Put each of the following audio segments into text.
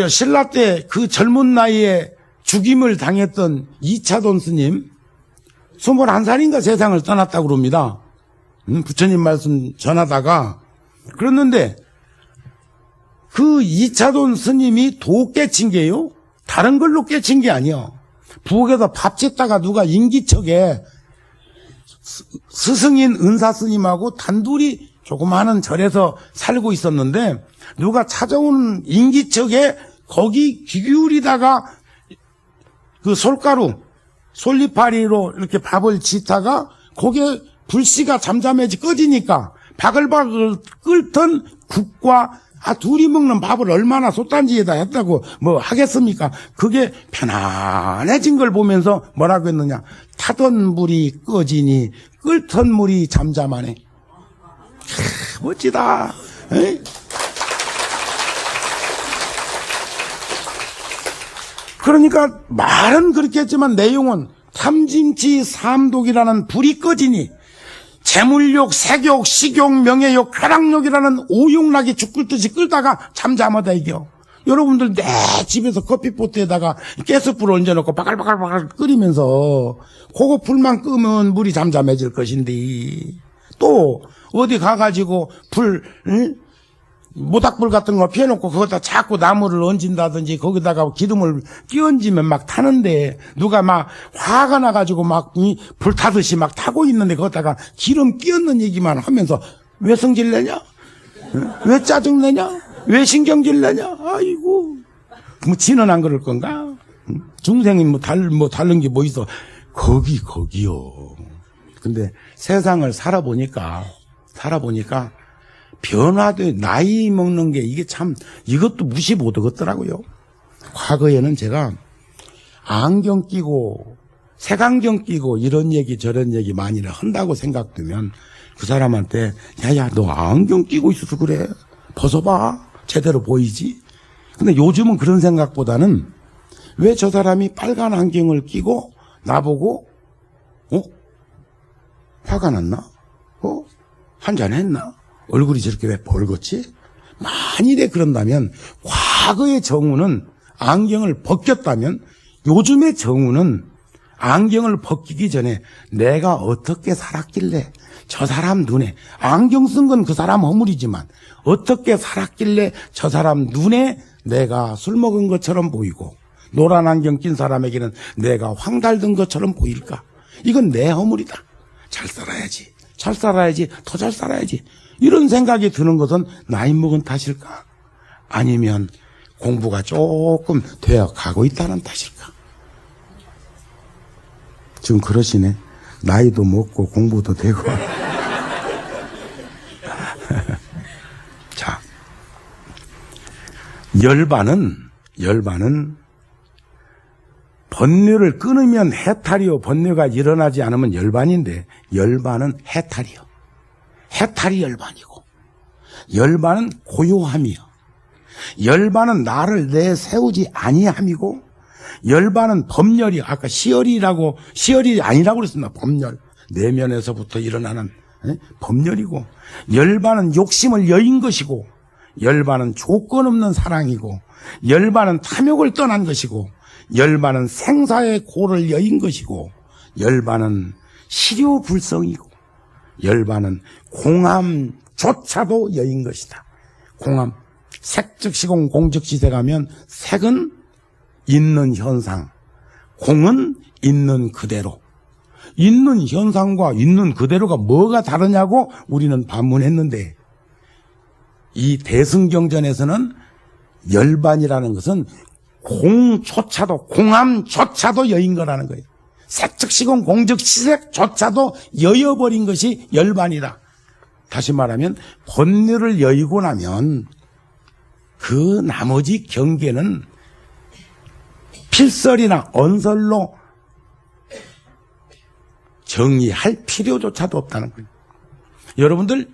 신라 때 그 젊은 나이에 죽임을 당했던 이차돈 스님 21살인가 세상을 떠났다고 그럽니다. 부처님 말씀 전하다가 그랬는데 그 이차돈 스님이 도 깨친 게요 다른 걸로 깨친 게 아니요. 부엌에서 밥 짓다가 누가 인기척에 스승인 은사 스님하고 단둘이 조그마한 절에서 살고 있었는데 누가 찾아오는 인기척에 거기 귀 기울이다가 그 솔가루 솔잎파리로 이렇게 밥을 짓다가 거기에 불씨가 잠잠해지 꺼지니까 바글바글 끓던 국과 둘이 먹는 밥을 얼마나 솥단지에다 했다고 하겠습니까? 그게 편안해진 걸 보면서 뭐라고 했느냐? 타던 물이 꺼지니 끓던 물이 잠잠하네. 멋지다. 에이? 그러니까 말은 그렇게 했지만 내용은 탐진치 삼독이라는 불이 꺼지니 재물욕, 색욕, 식욕, 명예욕, 쾌락욕이라는 오욕락이 죽을듯이 끓다가 잠잠하다 이겨. 여러분들 내 집에서 커피포트에다가 가스불을 얹어놓고 바글바글 끓이면서 그거 불만 끄면 물이 잠잠해질 것인데 또 어디 가가지고 모닥불 같은 거 피워놓고 거기다 자꾸 나무를 얹은다든지 거기다가 기름을 끼얹으면 막 타는데 누가 막 화가 나가지고 막 불 타듯이 막 타고 있는데 거기다가 기름 끼얹는 얘기만 하면서 왜 성질 내냐? 왜 짜증 내냐? 왜 신경질 내냐? 아이고 지는 안 그럴 건가? 중생이 다른 게 뭐 있어? 거기요. 근데 세상을 살아보니까 변화돼 나이 먹는 게 이게 참 이것도 무시 못 하겠더라고요. 과거에는 제가 안경 끼고 색안경 끼고 이런 얘기 저런 얘기 많이 한다고 생각되면 그 사람한테 야야 너 안경 끼고 있어서 그래 벗어봐 제대로 보이지. 근데 요즘은 그런 생각보다는 왜 저 사람이 빨간 안경을 끼고 나보고 화가 났나? 한잔했나? 얼굴이 저렇게 왜 벌겋지? 만일에 그런다면 과거의 정우는 안경을 벗겼다면 요즘의 정우는 안경을 벗기기 전에 내가 어떻게 살았길래 저 사람 눈에 안경 쓴 건 그 사람 허물이지만 어떻게 살았길래 저 사람 눈에 내가 술 먹은 것처럼 보이고 노란 안경 낀 사람에게는 내가 황달든 것처럼 보일까? 이건 내 허물이다. 잘 살아야지. 더 잘 살아야지. 이런 생각이 드는 것은 나이 먹은 탓일까? 아니면 공부가 조금 되어 가고 있다는 탓일까? 지금 그러시네. 나이도 먹고 공부도 되고. 자, 열반은 번뇌를 끊으면 해탈이요. 번뇌가 일어나지 않으면 열반인데 열반은 해탈이요. 해탈이 열반이고 열반은 고요함이요. 열반은 나를 내세우지 아니함이고 열반은 법열이 아까 시열이 아니라고 그랬습니다. 법열 내면에서부터 일어나는 법열이고 열반은 욕심을 여인 것이고 열반은 조건 없는 사랑이고 열반은 탐욕을 떠난 것이고 열반은 생사의 고를 여인 것이고 열반은 실효불성이고 열반은 공함조차도 여인 것이다. 공함 색즉시공 공즉시세 가면 색은 있는 현상, 공은 있는 그대로. 있는 현상과 있는 그대로가 뭐가 다르냐고 우리는 반문했는데 이 대승경전에서는 열반이라는 것은 공함조차도 여인 거라는 거예요. 색즉시공 공즉시색조차도 여여버린 것이 열반이다. 다시 말하면 번뇌를 여의고 나면 그 나머지 경계는 필설이나 언설로 정의할 필요조차도 없다는 거예요. 여러분들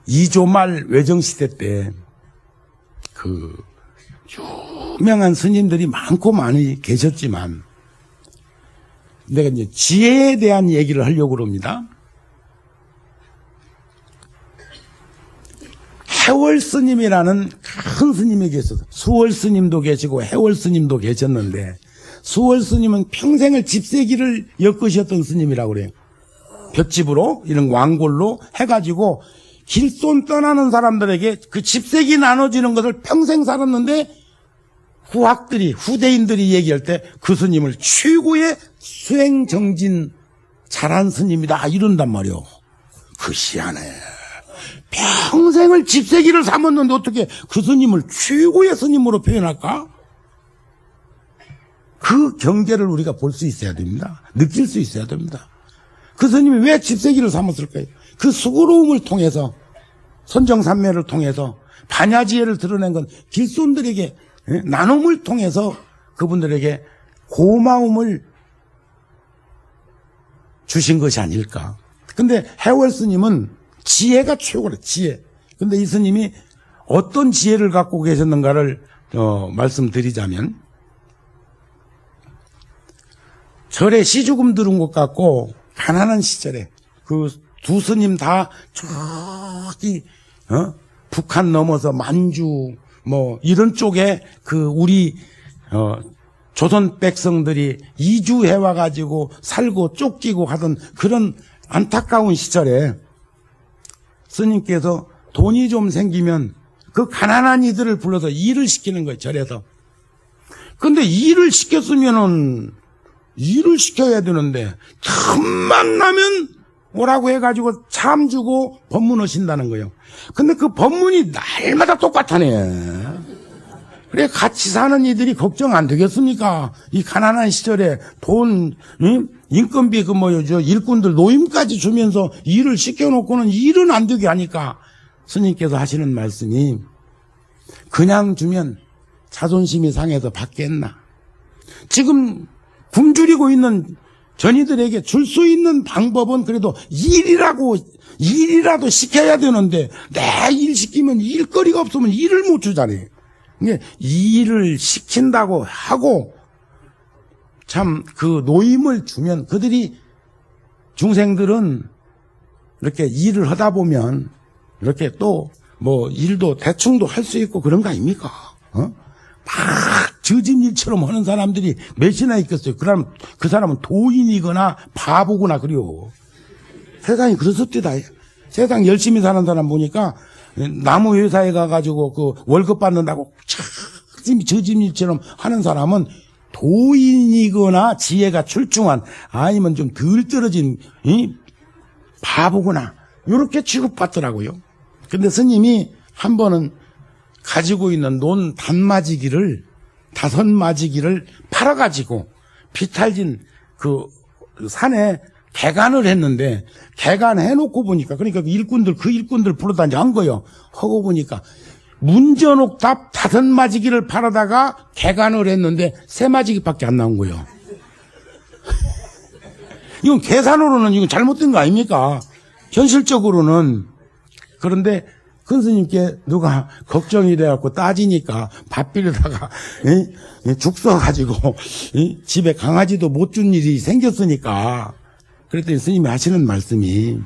이조말 외정시대 때 유명한 스님들이 많고 많이 계셨지만 내가 이제 지혜에 대한 얘기를 하려고 합니다. 해월 스님이라는 큰 스님이 계셔서 수월 스님도 계시고 해월 스님도 계셨는데 수월 스님은 평생을 집세기를 엮으셨던 스님이라고 그래요. 볏짚으로 이런 왕골로 해가지고 길손 떠나는 사람들에게 그 집세기 나눠지는 것을 평생 살았는데 후대인들이 얘기할 때 그 스님을 최고의 수행정진 잘한 스님이다 이런단 말이요. 그 시안에 평생을 집세기를 삼았는데 어떻게 그 스님을 최고의 스님으로 표현할까? 그 경계를 우리가 볼 수 있어야 됩니다. 느낄 수 있어야 됩니다. 그 스님이 왜 집세기를 삼았을까요? 그 수고로움을 통해서 선정산매를 통해서 반야지혜를 드러낸 건 길손들에게 나눔을 통해서 그분들에게 고마움을 주신 것이 아닐까. 근데 해월 스님은 지혜가 최고래, 지혜. 근데 이 스님이 어떤 지혜를 갖고 계셨는가를 말씀드리자면 절에 시주금 들은 것 같고 가난한 시절에 그 두 스님 다 저기 북한 넘어서 만주 뭐 이런 쪽에 그 우리 조선 백성들이 이주해 와가지고 살고 쫓기고 하던 그런 안타까운 시절에 스님께서 돈이 좀 생기면 그 가난한 이들을 불러서 일을 시키는 거예요, 절에서. 근데 일을 시켰으면은 일을 시켜야 되는데 틈만 나면 오라고 해가지고 참 주고 법문하신다는 거예요. 근데 그 법문이 날마다 똑같다네. 그래 같이 사는 이들이 걱정 안 되겠습니까? 이 가난한 시절에 돈, 인건비 일꾼들 노임까지 주면서 일을 시켜놓고는 일은 안 되게 하니까 스님께서 하시는 말씀이 그냥 주면 자존심이 상해서 받겠나. 지금 굶주리고 있는 전이들에게 줄 수 있는 방법은 그래도 일이라도 시켜야 되는데 내 일 시키면 일거리가 없으면 일을 못 주잖아요. 그러니까 일을 시킨다고 하고 참 그 노임을 주면 그들이 중생들은 이렇게 일을 하다 보면 이렇게 또 뭐 일도 대충도 할 수 있고 그런 거 아닙니까? 막 저진 일처럼 하는 사람들이 몇이나 있겠어요. 그 사람은 도인이거나 바보구나 그래요. 세상이 그렇습니다. 세상 열심히 사는 사람 보니까 나무 회사에 가가지고 그 월급 받는다고 저진 일처럼 하는 사람은 도인이거나 지혜가 출중한 아니면 좀 덜 떨어진 바보구나 이렇게 취급받더라고요. 근데 스님이 한 번은 가지고 있는 논 단마지기를 5마지기를 팔아가지고 비탈진 그 산에 개간을 했는데 개간해놓고 보니까 그러니까 그 일꾼들 불러다니 한 거예요. 하고 보니까 문전옥답 5마지기를 팔아다가 개간을 했는데 3마지기밖에 안 나온 거예요. 이건 계산으로는 이건 잘못된 거 아닙니까? 현실적으로는. 그런데 큰 스님께 누가 걱정이 돼갖고 따지니까 밥 빌려다가 죽 써가지고 집에 강아지도 못 준 일이 생겼으니까 그랬더니 스님이 하시는 말씀이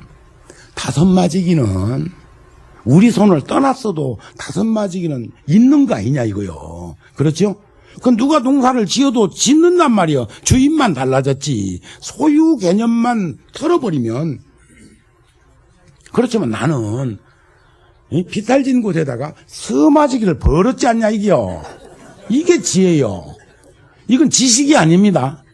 5마지기는 우리 손을 떠났어도 5마지기는 있는 거 아니냐 이거요. 그렇죠? 그건 누가 농사를 지어도 짓는단 말이에요. 주인만 달라졌지 소유 개념만 털어버리면. 그렇지만 나는 비탈진 곳에다가 서마지기를 벌었지 않냐 이게요. 이게 지혜요. 이건 지식이 아닙니다.